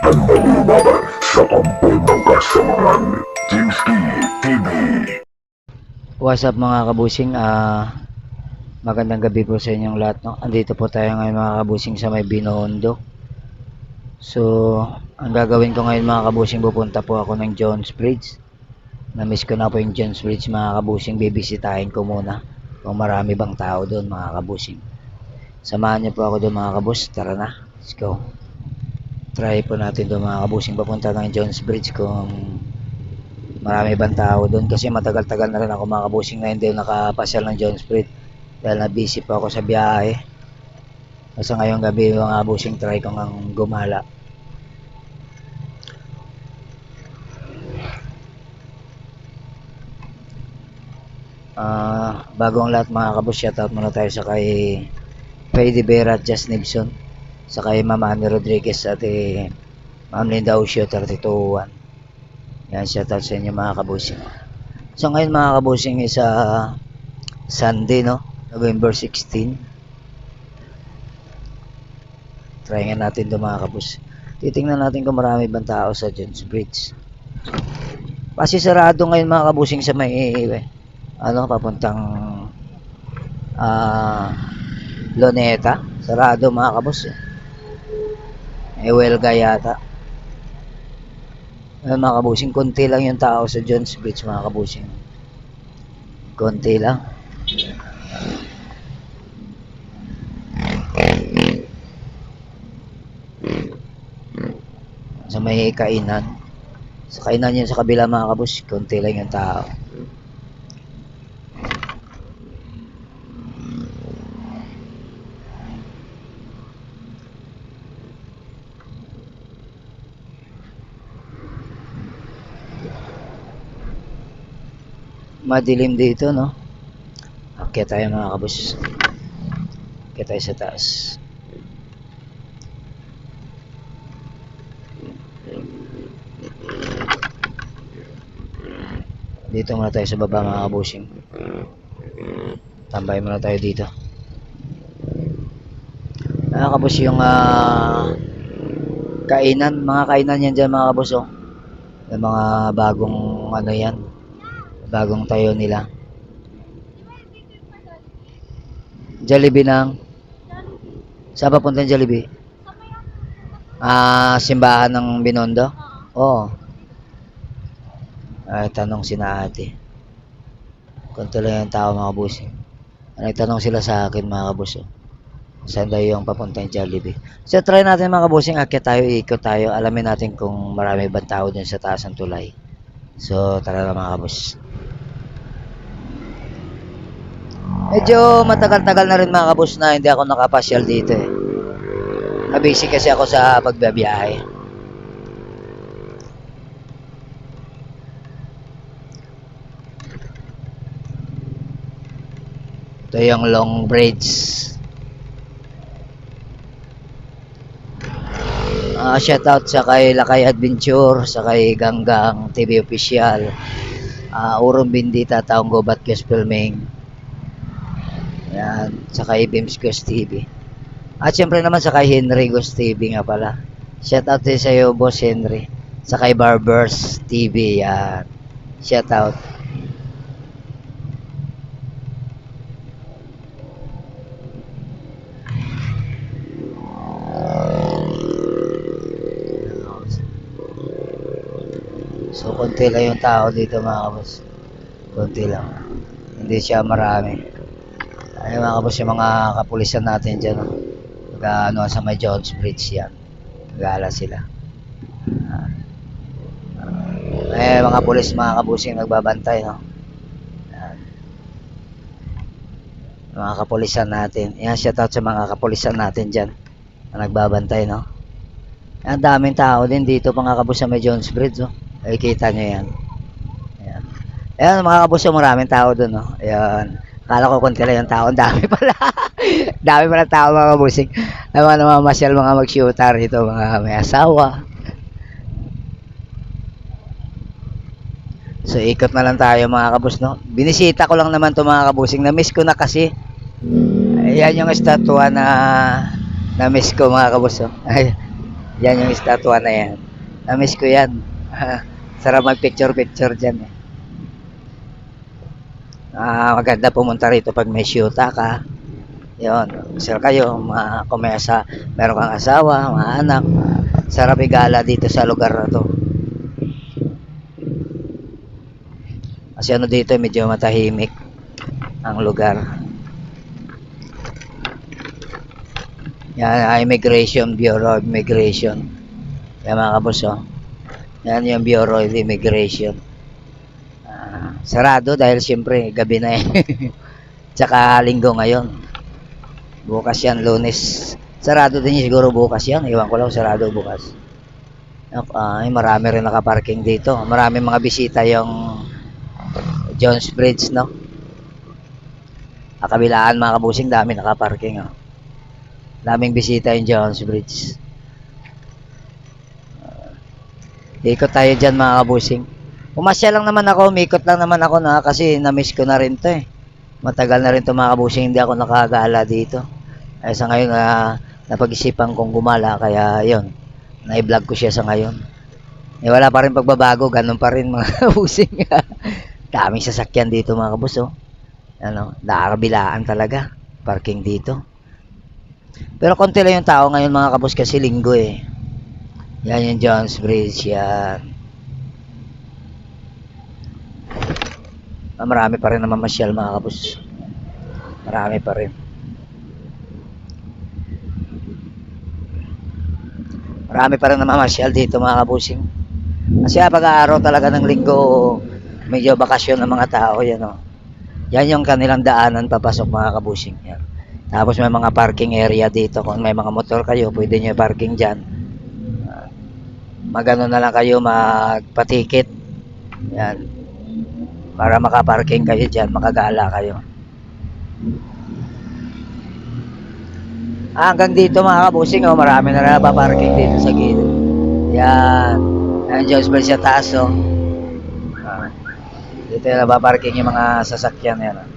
Ang malinawan sa tampon ng kasamahan, James P. TV. What's up mga kabusing? Magandang gabi po sa inyong lahat, no? Andito po tayo ngayon mga kabusing sa may Binondo. So, ang gagawin ko ngayon mga kabusing, pupunta po ako ng Jones Bridge. Na-miss ko na po yung Jones Bridge mga kabusing. Bibisitahin ko muna kung marami bang tao doon mga kabusing. Samahan niyo po ako doon mga kabus. Tara na, let's go. Try po natin doon mga kabusing, papunta ng Jones Bridge kung marami bang tao doon, kasi matagal-tagal na rin ako mga kabusing na hindi nakapasyal ng Jones Bridge dahil na busy pa ako sa biyahe. Kasi ngayong gabi mga kabusing, try ko ngang gumala. Bagong lahat mga kabus, shoutout muna tayo sa kay Freddy Vera at Just Nibson, sa kay Ma'am Annie Rodriguez at Ma'am Linda Ucio 321. Yan, shoutout sa inyo mga kabusing. So ngayon mga kabusing is Sunday, no? November 16. Try nga natin ito mga kabus. Titingnan natin kung marami bang tao sa Jones Bridge. Kasi sarado ngayon mga kabusing sa may papuntang Luneta. Sarado mga kabus. Huelga yata. Mga kabusing, konti lang yung tao sa Jones Bridge mga kabusing. Konti lang. Sa may kainan. Sa kainan yun sa kabila mga kabus, konti lang yung tao. Madilim dito, no? Akyat tayo mga kabus. Akyat tayo sa taas. Dito muna tayo sa baba mga kabusing. Tambay muna tayo dito. Mga kabus, yung kainan, mga kainan yan dyan mga kabus, oh. Yung mga bagong yan, bagong tayo nila. Jollibee ng saan papunta yung Jollibee? Simbahan ng Binondo? Oo. Tanong si na ate. Kunti lang yung tao mga kabusing. Nagtanong sila sa akin mga kabusing, saan daw yung papunta yung Jollibee. So try natin mga kabusing, akyat tayo, ikot tayo, alamin natin kung marami bang tao dun sa taas ng tulay. So tara na mga kabus. Medyo matagal-tagal na rin mga kabus na hindi ako nakapasyal dito eh. Busy kasi ako sa pagbabiyahe. Ito yung Long Bridge. Shoutout sa kay Lakay Adventure, sa kay Ganggang TV Official, Urong Bindita, Taong Gobat Gospel Ming. Yan, sa kay Bims Ghost TV. At syempre naman sa kay Henry Ghost TV nga pala. Shoutout din sa iyo, Boss Henry. Sa kay Barbers TV, yan. Shoutout. So, konti lang yung tao dito mga kabos. Konti lang. Hindi siya marami. Ay mga kabos, yung mga kapulisan natin dyan, no? Sa may Jones Bridge yan. Nagala sila. Mga pulis mga kabusing nagbabantay, no? Yan. Mga kapulisan natin. Yan, shoutout sa mga kapulisan natin dyan na nagbabantay, no? Ang daming tao din dito mga kabus sa may Jones Bridge, no? Ay, kita nyo yan. Ayan. Ayan mga kabus, maraming tao dun, no? Ayan. Kala ko konti lang yung tao. Ang dami pala. Dami pala tao mga kabusing. Ay mga namamasyal, mga mag-shooter dito, mga may asawa. So ikot na lang tayo mga kabus, no? Binisita ko lang naman to mga kabusing. Na-miss ko na kasi. Ayan yung estatwa na na-miss ko mga kabus, no? Ay, Yan yung estatwa na yan. Na-miss ko yan. Sarap mag-picture-picture dyan eh. Maganda pumunta rito pag may syuta ka. Yun, sir kayo, kung meron kang asawa, mga anak, sarap igala dito sa lugar na to. Kasi ano dito, medyo matahimik ang lugar. Yan, Immigration, Bureau of Immigration. Yan mga kabos, oh. Yan yung Bureau of Immigration. Sarado dahil siyempre gabi na eh. Tsaka linggo ngayon. Bukas yan, Lunes. Sarado din siguro bukas yan. Iwan ko lang, sarado bukas. Marami rin nakaparking dito. Marami mga bisita yung Jones Bridge, no? Kabilaan mga kabusing, dami nakaparking, oh. Daming bisita yung Jones Bridge. Ikot tayo dyan mga kabusing. Umasya lang naman ako, umikot lang naman ako na kasi na-miss ko na rin to eh. Matagal na rin to mga kabusing, hindi ako nakagala dito. Ay sa ngayon napag-isipan kong gumala kaya yon, na-vlog ko siya sa ngayon. Wala pa rin pagbabago, ganun pa rin mga kabusing. Daming sasakyan dito mga kabus, oh. Nakakabilaan talaga parking dito. Pero konti lang yung tao ngayon mga kabus kasi linggo eh. Yan yung Jones Bridge yan. Marami pa rin na mamasyal mga kabus. Marami pa rin. Marami pa rin na mamasyal dito mga kabusing. Kasi pag-aaraw talaga ng linggo, medyo bakasyon ng mga tao yan, oh. Yan yung kanilang daanan papasok mga kabusing. Yan. Tapos may mga parking area dito. Kung may mga motor kayo, pwede nyo parking dyan. Magano na lang kayo, magpatikit. Yan. Para makaparking kayo dyan, makagala kayo. Hanggang dito mga kabusing, oh, marami na napaparking dito sa gilid. Yan. Yan, Jones Bridge sa taas, oh. Dito na napaparking yung mga sasakyan yan, oh.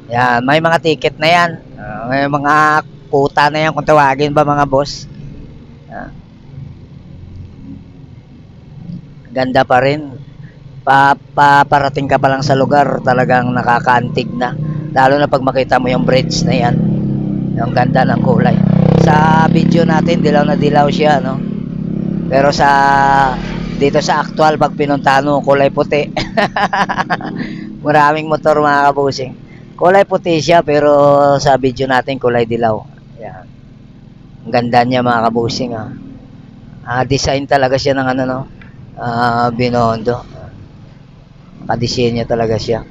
Yan, may mga ticket na yan. May mga kuta na yan kung tawagin ba mga boss. Ganda pa rin. Parating ka pa lang sa lugar, talagang nakakaantig na. Lalo na pag makita mo yung bridge na yan. Yung ganda ng kulay. Sa video natin, dilaw na dilaw siya, no? Pero dito sa actual, pag pinuntahan mo, kulay puti. Maraming motor mga kabusing. Kulay puti siya, pero sa video natin, kulay dilaw. Yan. Ang ganda niya mga kabusing, design talaga siya ng ano, no? Binondo. Nakadesign talaga siya.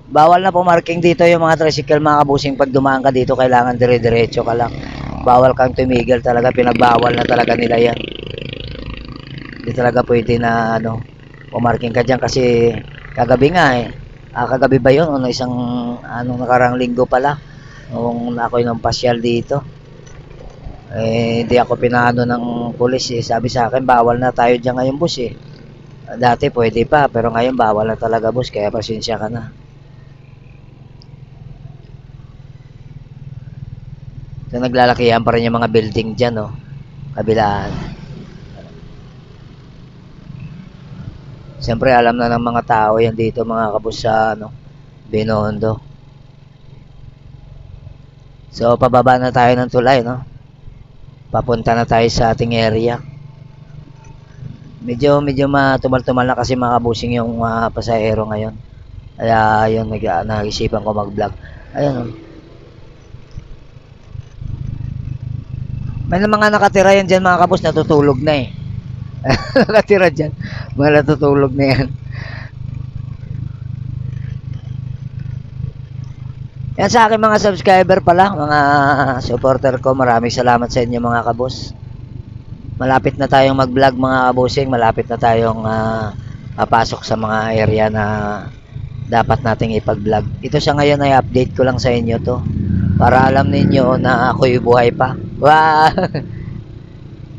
Bawal na pumarking dito yung mga tricycle mga kabusing. Pag dumaan ka dito, kailangan dire-diretso ka lang. Bawal kang tumigil talaga. Pinagbawal na talaga nila yan. Hindi talaga pwede na pumarking ka dyan kasi kagabi nga eh. Kagabi ba yun? Isang nakarang linggo pala. Nung ako yung pasyal dito. Hindi ako pinano ng pulis eh. Sabi sa akin, bawal na tayo dyan ngayon boss eh. Dati pwede pa, pero ngayon bawal na talaga boss, kaya pasensya ka na. So naglalakihan pa rin yung mga building dyan, oh. Kabilaan. Siyempre alam na ng mga tao yan dito mga kabus sa Binondo. So pababa na tayo ng tulay, no? Papunta na tayo sa ating area. Medyo matumal-tumal na kasi mga kabusing yung pasahero ngayon. Kaya yun, nag-isipan ko mag-vlog. Ayun. May mga nakatira yan dyan mga kabus, natutulog na eh. Nakatira dyan, mga natutulog na yan. Yan sa akin mga subscriber pala, mga supporter ko, maraming salamat sa inyo mga kabus. Malapit na tayong mag-vlog mga kabusing, malapit na tayong papasok sa mga area na dapat nating ipag-vlog. Ito sa ngayon ay update ko lang sa inyo to para alam ninyo na ako'y buhay pa. Wow!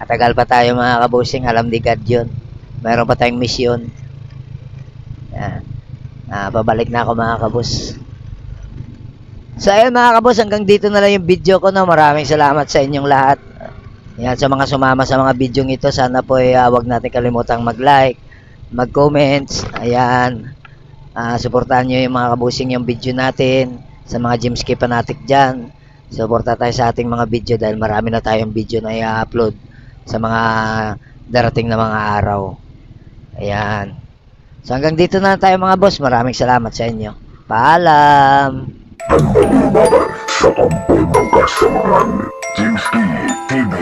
Matagal pa tayo mga kabusing, alam ni God yun. Mayroon pa tayong misyon. Yan. Pabalik na ako mga kabus. So ayun mga kaboss, hanggang dito na lang yung video ko, no. Maraming salamat sa inyong lahat. Yan, sa mga sumama sa mga video ito, sana po ay wag natin kalimutang mag-like, mag-comments. Ayan. Suportahan nyo yung mga kabusing yung video natin sa mga Gymski fanatic dyan. Suporta tayo sa ating mga video dahil marami na tayong video na i-upload sa mga darating na mga araw. Ayan. So hanggang dito na tayo mga boss. Maraming salamat sa inyo. Paalam! Ang maliwanag sa tampo ng kasamaran. Teamski TV.